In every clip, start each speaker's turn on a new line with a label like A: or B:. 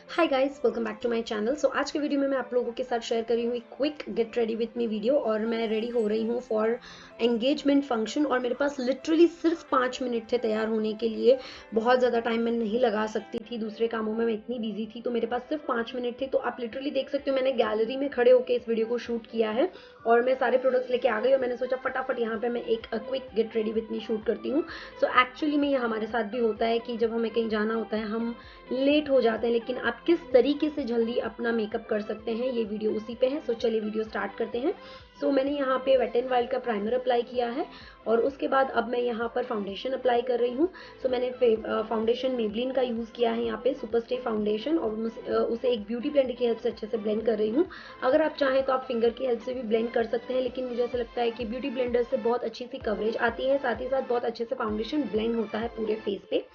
A: Hi guys, welcome back to my channel. So आज के video में मैं आप लोगों के साथ शेयर कर रही हूँ एक quick get ready with me video. और मैं रेडी हो रही हूँ फॉर एंगेजमेंट फंक्शन और मेरे पास लिटरली सिर्फ 5 मिनट थे तैयार होने के लिए। बहुत ज़्यादा टाइम मैं नहीं लगा सकती थी, दूसरे कामों में मैं इतनी बिजी थी, तो मेरे पास सिर्फ 5 मिनट थे। तो आप लिटरली देख सकते हो मैंने गैलरी में खड़े होकर इस वीडियो को शूट किया है और मैं सारे प्रोडक्ट्स लेके आ गई और मैंने सोचा फटाफट यहाँ पे मैं एक quick get ready with me shoot करती हूँ। सो एक्चुअली में ये हमारे साथ भी होता है कि जब हमें कहीं जाना होता है हम लेट हो जाते हैं, लेकिन आप किस तरीके से जल्दी अपना मेकअप कर सकते हैं ये वीडियो उसी पे है। सो चलिए वीडियो स्टार्ट करते हैं। सो मैंने यहाँ पे वेट एंड वाइल्ड का प्राइमर अप्लाई किया है और उसके बाद अब मैं यहाँ पर फाउंडेशन अप्लाई कर रही हूँ। सो मैंने फाउंडेशन मेबलिन का यूज़ किया है यहाँ पे सुपरस्टे फाउंडेशन, और उसे एक ब्यूटी ब्लेंडर की हेल्प से अच्छे से ब्लेंड कर रही हूँ। अगर आप चाहें तो आप फिंगर की हेल्प से भी ब्लेंड कर सकते हैं, लेकिन मुझे ऐसा लगता है कि ब्यूटी ब्लेंडर से बहुत अच्छी सी कवरेज आती है, साथ ही साथ बहुत अच्छे से फाउंडेशन ब्लेंड होता है पूरे फेस पे।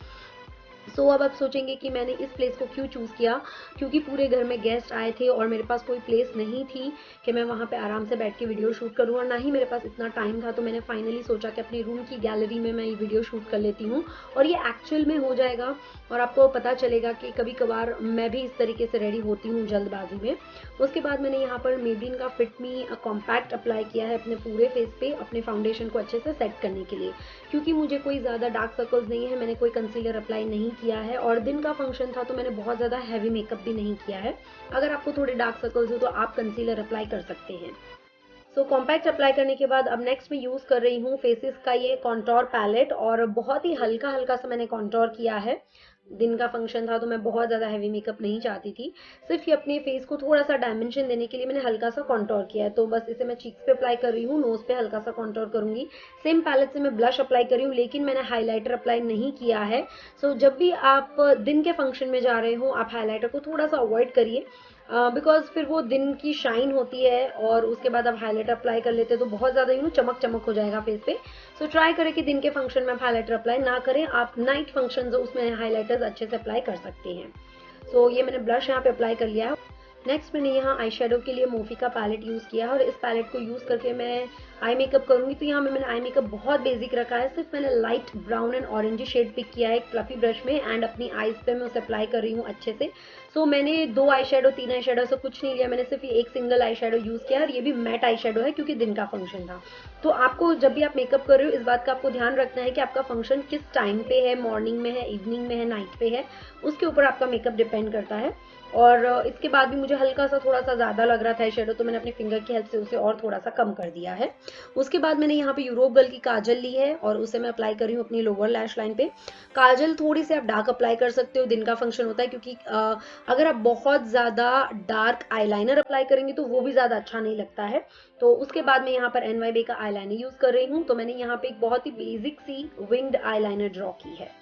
A: अब आप सोचेंगे कि मैंने इस प्लेस को क्यों चूज़ किया, क्योंकि पूरे घर में गेस्ट आए थे और मेरे पास कोई प्लेस नहीं थी कि मैं वहाँ पे आराम से बैठ के वीडियो शूट करूँ, और ना ही मेरे पास इतना टाइम था। तो मैंने फाइनली सोचा कि अपनी रूम की गैलरी में मैं ये वीडियो शूट कर लेती हूँ और ये एक्चुअल में हो जाएगा और आपको पता चलेगा कि कभी कभार मैं भी इस तरीके से रेडी होती हूँ जल्दबाजी में। उसके बाद मैंने यहाँ पर मेबलिन का फिट मी कॉम्पैक्ट अप्लाई किया है अपने पूरे फेस पे अपने फाउंडेशन को अच्छे से सेट करने के लिए, क्योंकि मुझे कोई ज़्यादा डार्क सर्कल्स नहीं है, मैंने कोई कंसीलर अप्लाई नहीं किया है और दिन का फंक्शन था तो मैंने बहुत ज़्यादा हैवी मेकअप भी नहीं किया है। अगर आपको थोड़े डार्क सर्कल्स हो तो आप कंसीलर अप्लाई कर सकते हैं। कॉम्पैक्ट अप्लाई करने के बाद अब नेक्स्ट मैं यूज़ कर रही हूँ फेसेस का ये कॉन्टोर पैलेट, और बहुत ही हल्का हल्का सा मैंने कॉन्टोर किया है। दिन का फंक्शन था तो मैं बहुत ज़्यादा हैवी मेकअप नहीं चाहती थी, सिर्फ ये अपने फेस को थोड़ा सा डायमेंशन देने के लिए मैंने हल्का सा कॉन्टोर किया है। तो बस इसे मैं चीक्स पे अप्लाई कर रही हूँ, नोज पे हल्का सा कॉन्टोर करूंगी। सेम पैलेट से मैं ब्लश अप्लाई कर रही हूँ, लेकिन मैंने हाईलाइटर अप्लाई नहीं किया है। जब भी आप दिन के फंक्शन में जा रहे हो आप हाईलाइटर को थोड़ा सा अवॉइड करिए, बिकॉज फिर वो दिन की शाइन होती है और उसके बाद आप हाईलाइटर अप्लाई कर लेते हैं तो बहुत ज़्यादा चमक चमक हो जाएगा फेस पे। ट्राई करें कि दिन के फंक्शन में आप हाईलाइटर अप्लाई ना करें, आप नाइट फंक्शन जो उसमें हाईलाइटर्स अच्छे से अप्लाई कर सकते हैं। ये मैंने ब्लश यहाँ पे अप्लाई कर लिया है। नेक्स्ट मैंने यहाँ आई शेडो के लिए मोफी का पैलेट यूज़ किया है और इस पैलेट को यूज़ करके मैं आई मेकअप करूँगी। तो यहाँ पे मैंने आई मेकअप बहुत बेसिक रखा है, सिर्फ मैंने light brown and orangey shade pick किया है एक फ्लफी ब्रश में एंड अपनी आईज पे मैं उसे अप्लाई कर रही हूँ अच्छे से। मैंने 2 आई शेडो 3 आई शेडो से कुछ नहीं लिया, मैंने सिर्फ एक सिंगल आई शेडो यूज़ किया और ये भी मैट आई शेडो है क्योंकि दिन का फंक्शन था। तो आपको जब भी आप मेकअप कर रहे हो इस बात का आपको ध्यान रखना है कि आपका फंक्शन किस टाइम पे है, मॉर्निंग में है, इवनिंग में है, नाइट पे है, उसके ऊपर आपका मेकअप डिपेंड करता है। और इसके बाद भी मुझे हल्का सा थोड़ा सा ज़्यादा लग रहा था शेडो, तो मैंने अपने फिंगर की हेल्प से उसे और थोड़ा सा कम कर दिया है। उसके बाद मैंने यहाँ पे यूरोप गर्ल की काजल ली है और उसे मैं अप्लाई कर रही हूँ अपनी लोअर लैश लाइन पे। काजल थोड़ी सी आप डार्क अप्लाई कर सकते हो, दिन का फंक्शन होता है, क्योंकि अगर आप बहुत ज़्यादा डार्क आईलाइनर अप्लाई करेंगे तो वो भी ज़्यादा अच्छा नहीं लगता है। तो उसके बाद मैं यहाँ पर NYB का आईलाइनर यूज़ कर रही हूँ। तो मैंने यहाँ पे एक बहुत ही बेसिक सी विंग्ड आईलाइनर ड्रॉ की है।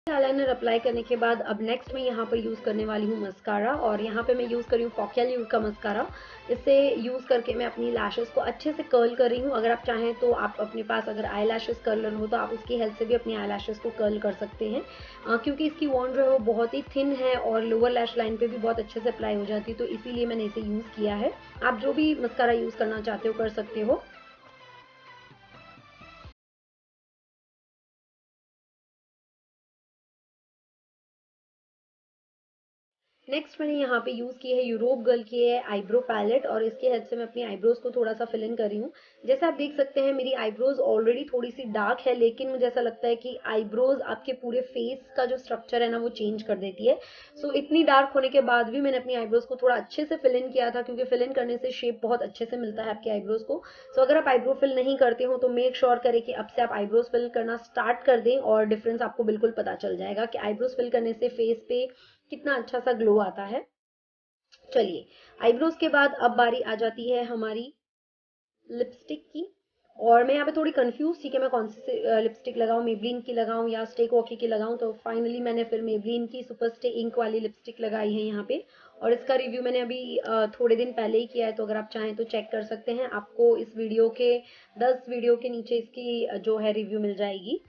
A: आईलाइनर अप्लाई करने के बाद अब नेक्स्ट मैं यहाँ पर यूज़ करने वाली हूँ मस्कारा, और यहाँ पे मैं यूज़ कर रही हूँ फॉक्यल का मस्कारा। इसे यूज़ करके मैं अपनी लैशेस को अच्छे से कर्ल कर रही हूँ। अगर आप चाहें तो आप अपने पास अगर आई लैशेस कर्लर हो तो आप उसकी हेल्प से भी अपनी आई लैशेस को कर्ल कर सकते हैं, क्योंकि इसकी वॉन्ड जो है वो बहुत ही थिन है और लोअर लैश लाइन पे भी बहुत अच्छे से अप्लाई हो जाती है, तो इसीलिए मैंने इसे यूज़ किया है। आप जो भी मस्कारा यूज़ करना चाहते हो कर सकते हो। नेक्स्ट मैंने यहाँ पे यूज़ की है यूरोप गर्ल की है आईब्रो पैलेट, और इसके हेल्प से मैं अपनी आईब्रोज को थोड़ा सा फिल इन कर रही हूँ। जैसे आप देख सकते हैं मेरी आईब्रोज ऑलरेडी थोड़ी सी डार्क है, लेकिन मुझे ऐसा लगता है कि आईब्रोज आपके पूरे फेस का जो स्ट्रक्चर है ना वो चेंज कर देती है। इतनी डार्क होने के बाद भी मैंने अपनी आईब्रोज को थोड़ा अच्छे से फिल इन किया था, क्योंकि फिल इन करने से शेप बहुत अच्छे से मिलता है आपकी आईब्रोज को। अगर आप आईब्रो फिल नहीं करते हो तो मेक श्योर करें कि अब से आप आईब्रोज फिल करना स्टार्ट कर दें, और डिफरेंस आपको बिल्कुल पता चल जाएगा कि आईब्रोज फिल करने से फेस पे कितना अच्छा सा ग्लो आता है। चलिए, आईब्रोज के बाद अब बारी आ जाती है हमारी लिपस्टिक की। और मैं यहाँ पे थोड़ी कंफ्यूज थी कि मैं कौन सी लिपस्टिक लगाऊं, मेबलिन की लगाऊं या स्टे कॉकी की लगाऊं, तो फाइनली मैंने फिर मेबलिन की सुपर स्टे इंक वाली लिपस्टिक लगाई है यहाँ पे। और इसका रिव्यू मैंने अभी थोड़े दिन पहले ही किया है, तो अगर आप चाहें तो चेक कर सकते हैं, आपको इस वीडियो के 10 वीडियो के नीचे इसकी जो है रिव्यू मिल जाएगी।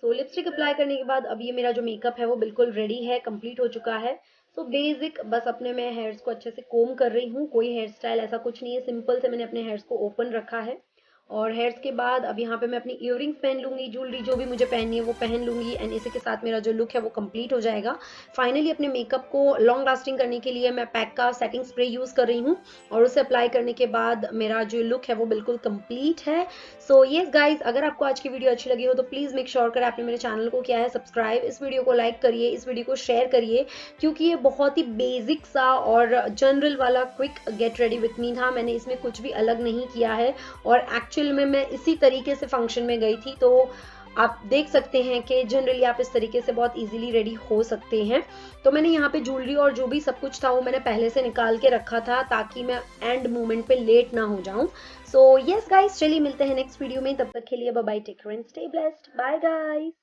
A: सो लिपस्टिक अप्लाई करने के बाद अब ये मेरा जो मेकअप है वो बिल्कुल रेडी है, कंप्लीट हो चुका है। सो बेसिक बस अपने मैं हेयर्स को अच्छे से कोम कर रही हूँ, कोई हेयर स्टाइल ऐसा कुछ नहीं है, सिंपल से मैंने अपने हेयर्स को ओपन रखा है। और हेयर्स के बाद अब यहाँ पे मैं अपनी इयररिंग्स पहन लूंगी, ज्वेलरी जो भी मुझे पहननी है वो पहन लूंगी, एंड इसी के साथ मेरा जो लुक है वो कंप्लीट हो जाएगा। फाइनली अपने मेकअप को लॉन्ग लास्टिंग करने के लिए मैं पैक का सेटिंग स्प्रे यूज कर रही हूँ, और उसे अप्लाई करने के बाद मेरा जो लुक है वो बिल्कुल कंप्लीट है। सो येस गाइज, अगर आपको आज की वीडियो अच्छी लगी हो तो प्लीज मेक श्योर करें आपने मेरे चैनल को किया है सब्सक्राइब, इस वीडियो को लाइक करिए, इस वीडियो को शेयर करिए, क्योंकि ये बहुत ही बेसिक सा और जनरल वाला quick get ready with me था। मैंने इसमें कुछ भी अलग नहीं किया है, और एक्चुअल में मैं इसी तरीके से फंक्शन में गई थी, तो आप देख सकते हैं कि जनरली आप इस तरीके से बहुत इजीली रेडी हो सकते हैं। तो मैंने यहाँ पे ज्वेलरी और जो भी सब कुछ था वो मैंने पहले से निकाल के रखा था, ताकि मैं एंड मोमेंट पे लेट ना हो जाऊं। सो यस गाइस, चलिए मिलते हैं नेक्स्ट वीडियो में, तब तक के लिए bye bye, take care and stay blessed, bye guys.